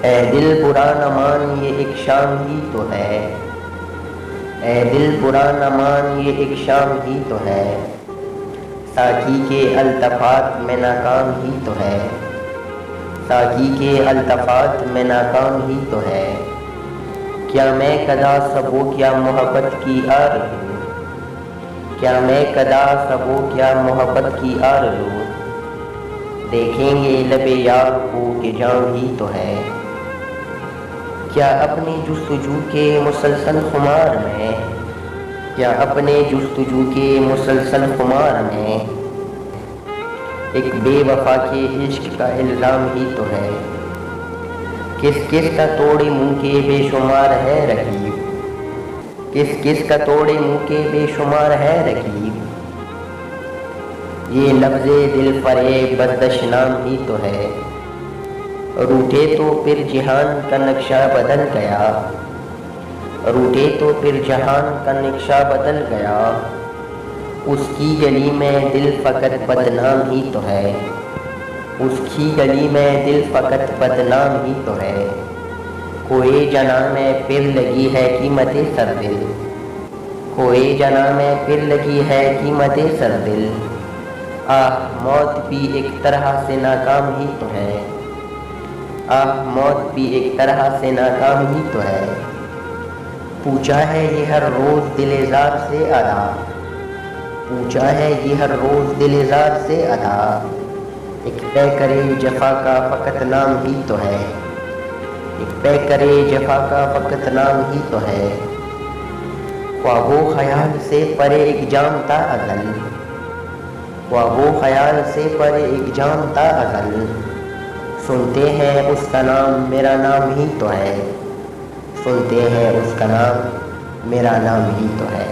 اے دل برا نہ مان یہ ایک شام ہی تو ہے، اے دل برا نہ مان یہ ایک شام ہی تو ہے، ساقی کے الطفات میں ناکام ہی تو ہے، ساقی کے الطفات میں ناکام ہی تو ہے، کیا میں کدا سبو کیا محبت کی آرزو، کیا میں کدا سبو کیا محبت کی آرزو، دیکھیں گے لب یار کو کہ جام ہی تو ہے، کیا اپنی جستجو کے مسلسل خمار میں، کیا اپنے جستجو کے مسلسل خمار میں ایک بے وفا کے عشق کا الزام ہی تو ہے، کس کس کا توڑے منہ کے بے شمار ہے رقیب، کس کس کا توڑے منہ کے بے شمار ہے رقیب، یہ لفظ دل فریب بدش نام ہی تو ہے، روٹھے تو پھر جہان کا نقشہ بدل گیا، روٹھے تو پھر جہان کا نقشہ بدل گیا، اس کی گلی میں دل فقط بدنام ہی تو ہے، اس کی گلی میں دل فقط بدنام ہی تو ہے، کوئی جناں میں پھر لگی ہے قیمت سر دل، کوئی جناں میں پھر لگی ہے قیمت سر دل، آہ موت بھی ایک طرح سے ناکام ہی تو ہے، آہ موت بھی ایک طرح سے ناکام ہی تو ہے، پوچھا ہے یہ ہر روز دل زار سے ادا، پوچھا ہے یہ ہر روز دل زار سے ادا، ایک طے کرے جفا کا فقط نام ہی تو ہے، ایک طے کرے جفا کا فقط نام ہی تو ہے، خواہ وہ خیال سے پرے ایک جام تا ازل، خواہ وہ خیال سے پرے ایک جام تا ازل، سنتے ہیں اس کا نام میرا نام ہی تو ہے، سنتے ہیں اس کا نام میرا نام ہی تو ہے۔